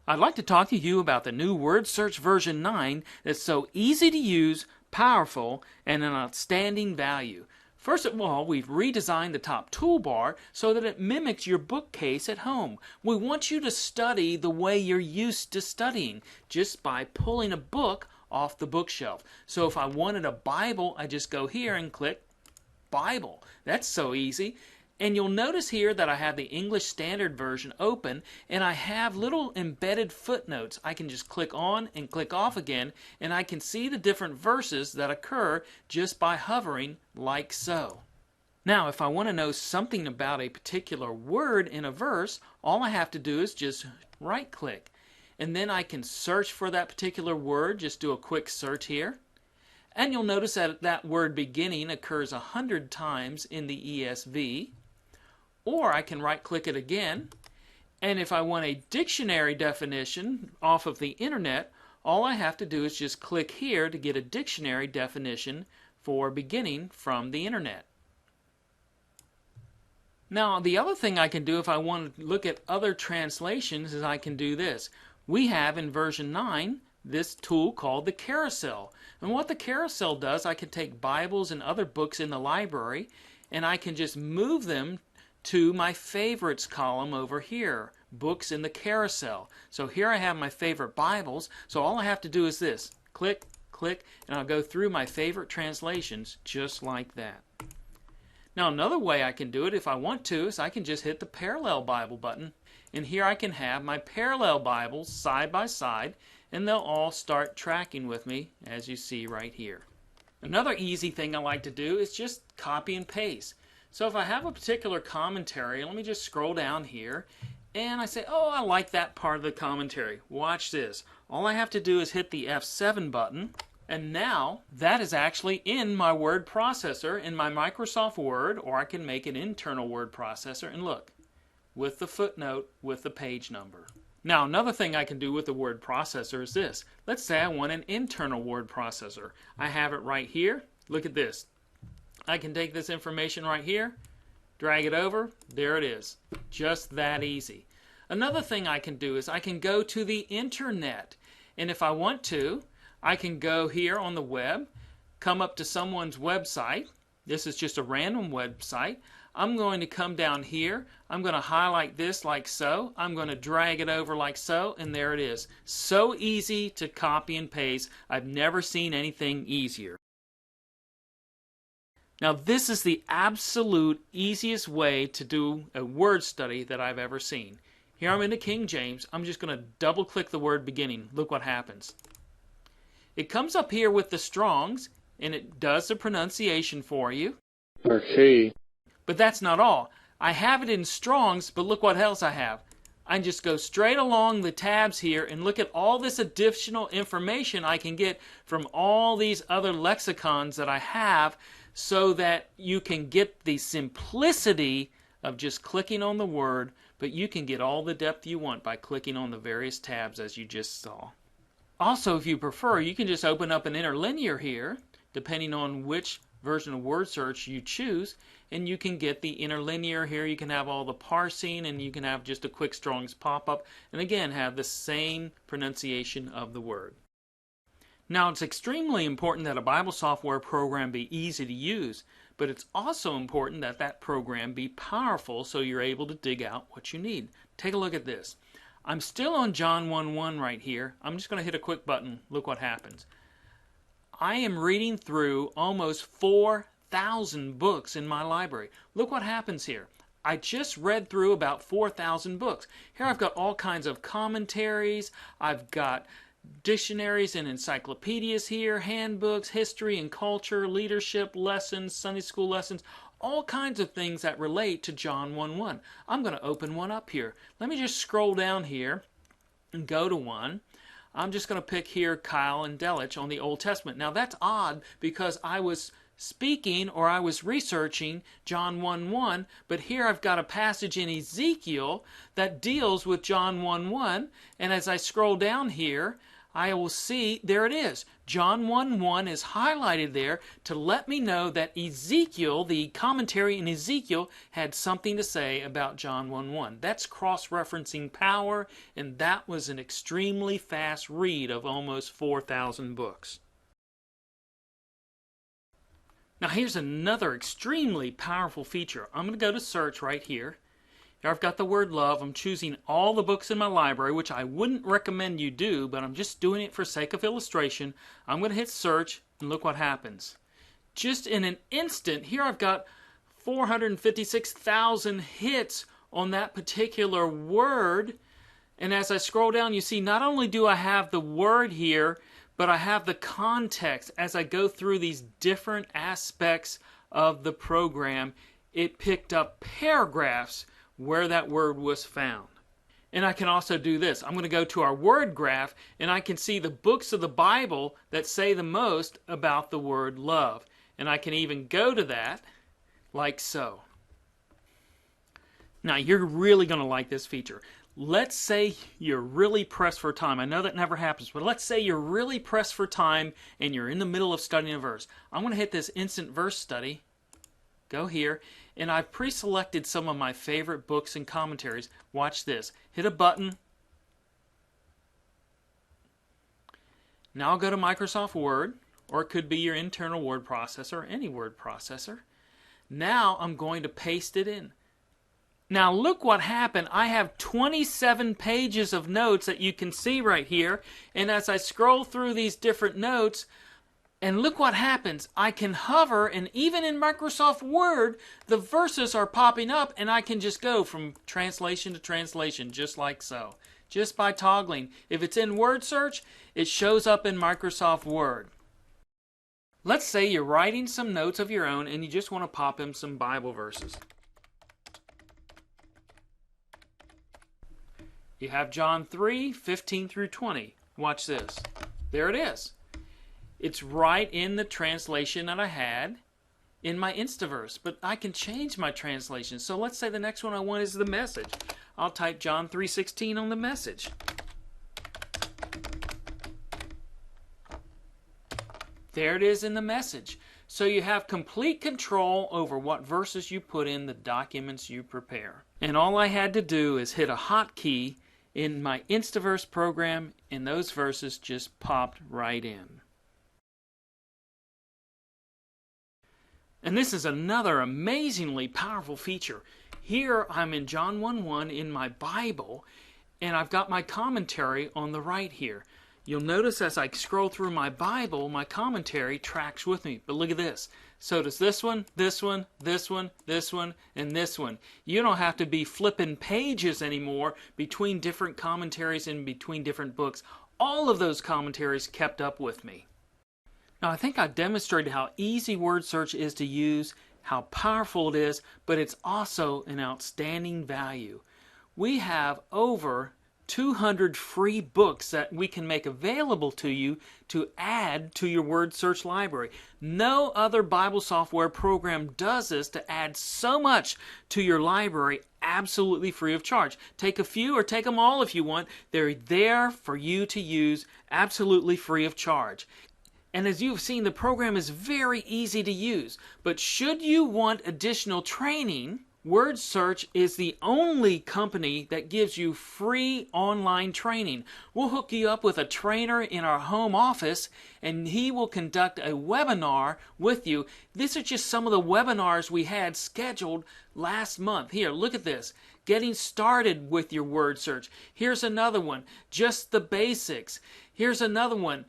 I'd like to talk to you about the new Wordsearch version 9 that's so easy to use, powerful, and an outstanding value. First of all, we've redesigned the top toolbar so that it mimics your bookcase at home. We want you to study the way you're used to studying, just by pulling a book off the bookshelf. So if I wanted a Bible, I just go here and click Bible. That's so easy. And you'll notice here that I have the English Standard Version open, and I have little embedded footnotes. I can just click on and click off again, and I can see the different verses that occur just by hovering like so. Now, if I want to know something about a particular word in a verse, all I have to do is just right-click. And then I can search for that particular word, just do a quick search here. And you'll notice that that word beginning occurs 100 times in the ESV. Or I can right-click it again, and if I want a dictionary definition off of the internet, all I have to do is just click here to get a dictionary definition for beginning from the internet. Now, the other thing I can do if I want to look at other translations is I can do this. We have in version 9 this tool called the carousel. And what the carousel does, I can take Bibles and other books in the library, and I can just move them to my favorites column over here, books in the carousel. So here I have my favorite Bibles, so all I have to do is this, click, click, and I'll go through my favorite translations just like that. Now another way I can do it if I want to is I can just hit the Parallel Bible button, and here I can have my parallel Bibles side by side, and they'll all start tracking with me as you see right here. Another easy thing I like to do is just copy and paste. So if I have a particular commentary, let me just scroll down here, and I say, oh, I like that part of the commentary. Watch this. All I have to do is hit the F7 button, and now that is actually in my word processor in my Microsoft Word, or I can make an internal word processor, and look, with the footnote with the page number. Now another thing I can do with the word processor is this. Let's say I want an internal word processor. I have it right here. Look at this. I can take this information right here, drag it over, there it is. Just that easy. Another thing I can do is I can go to the internet, and if I want to, I can go here on the web, come up to someone's website. This is just a random website. I'm going to come down here, I'm going to highlight this like so, I'm going to drag it over like so, and there it is. So easy to copy and paste. I've never seen anything easier. Now this is the absolute easiest way to do a word study that I've ever seen. Here I'm in the King James. I'm just going to double click the word beginning. Look what happens. It comes up here with the Strongs, and it does the pronunciation for you. Okay. But that's not all. I have it in Strongs, but look what else I have. I can just go straight along the tabs here and look at all this additional information I can get from all these other lexicons that I have, so that you can get the simplicity of just clicking on the word, but you can get all the depth you want by clicking on the various tabs as you just saw. Also, if you prefer, you can just open up an interlinear here, depending on which version of Wordsearch you choose, and you can get the interlinear here. You can have all the parsing, and you can have just a quick Strong's pop-up, and again have the same pronunciation of the word. Now, it's extremely important that a Bible software program be easy to use, but it's also important that that program be powerful so you're able to dig out what you need. Take a look at this. I'm still on John 1:1 right here. I'm just going to hit a quick button. Look what happens. I am reading through almost 4,000 books in my library. Look what happens here. I just read through about 4,000 books. Here I've got all kinds of commentaries. I've got dictionaries and encyclopedias here, handbooks, history and culture, leadership lessons, Sunday school lessons, all kinds of things that relate to John 1:1. I'm going to open one up here. Let me just scroll down here and go to one. I'm just going to pick here Kyle and Delich on the Old Testament. Now that's odd because I was speaking or I was researching John 1:1, but here I've got a passage in Ezekiel that deals with John 1:1, and as I scroll down here, I will see, there it is. John 1:1 is highlighted there to let me know that Ezekiel, the commentary in Ezekiel, had something to say about John 1:1. That's cross-referencing power, and that was an extremely fast read of almost 4,000 books. Now here's another extremely powerful feature. I'm going to go to search right here. Here I've got the word love. I'm choosing all the books in my library, which I wouldn't recommend you do, but I'm just doing it for sake of illustration. I'm going to hit search, and look what happens. Just in an instant, here I've got 456,000 hits on that particular word. And as I scroll down, you see not only do I have the word here, but I have the context as I go through these different aspects of the program. It picked up paragraphs where that word was found. And I can also do this. I'm going to go to our word graph, and I can see the books of the Bible that say the most about the word love. And I can even go to that like so. Now you're really going to like this feature. Let's say you're really pressed for time. I know that never happens, but let's say you're really pressed for time and you're in the middle of studying a verse. I'm going to hit this instant verse study. Go here, and I've pre-selected some of my favorite books and commentaries. Watch this. Hit a button. Now I'll go to Microsoft Word, or it could be your internal word processor, or any word processor. Now I'm going to paste it in. Now look what happened. I have 27 pages of notes that you can see right here, and as I scroll through these different notes, and look what happens. I can hover, and even in Microsoft Word, the verses are popping up, and I can just go from translation to translation, just like so. Just by toggling. If it's in Wordsearch, it shows up in Microsoft Word. Let's say you're writing some notes of your own, and you just want to pop in some Bible verses. You have John 3:15 through 20. Watch this. There it is. It's right in the translation that I had in my Instaverse, but I can change my translation. So let's say the next one I want is the Message. I'll type John 3:16 on the Message. There it is in the Message. So you have complete control over what verses you put in the documents you prepare. And all I had to do is hit a hotkey in my Instaverse program, and those verses just popped right in. And this is another amazingly powerful feature. Here I'm in John 1:1 in my Bible, and I've got my commentary on the right here. You'll notice as I scroll through my Bible, my commentary tracks with me. But look at this. So does this one, this one, this one, this one, and this one. You don't have to be flipping pages anymore between different commentaries and between different books. All of those commentaries kept up with me. Now, I think I've demonstrated how easy Wordsearch is to use, how powerful it is, but it's also an outstanding value. We have over 200 free books that we can make available to you to add to your Wordsearch library. No other Bible software program does this, to add so much to your library absolutely free of charge. Take a few or take them all if you want. They're there for you to use absolutely free of charge. And as you've seen, the program is very easy to use. But should you want additional training, Wordsearch is the only company that gives you free online training. We'll hook you up with a trainer in our home office, and he will conduct a webinar with you. These are just some of the webinars we had scheduled last month. Here, look at this. Getting started with your Wordsearch. Here's another one. Just the basics. Here's another one.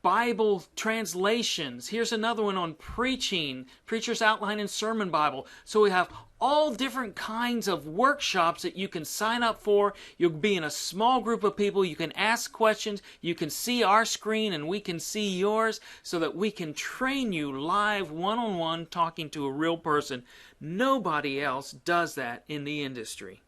Bible translations. Here's another one on preaching, Preacher's Outline and Sermon Bible. So we have all different kinds of workshops that you can sign up for. You'll be in a small group of people. You can ask questions. You can see our screen and we can see yours, so that we can train you live, one-on-one, talking to a real person. Nobody else does that in the industry.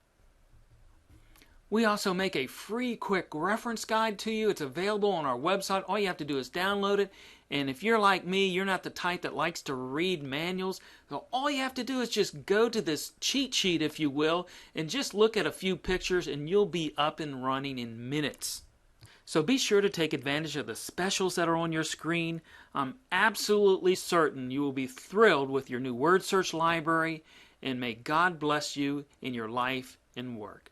We also make a free quick reference guide to you. It's available on our website. All you have to do is download it. And if you're like me, you're not the type that likes to read manuals. So all you have to do is just go to this cheat sheet, if you will, and just look at a few pictures, and you'll be up and running in minutes. So be sure to take advantage of the specials that are on your screen. I'm absolutely certain you will be thrilled with your new Word Search library, and may God bless you in your life and work.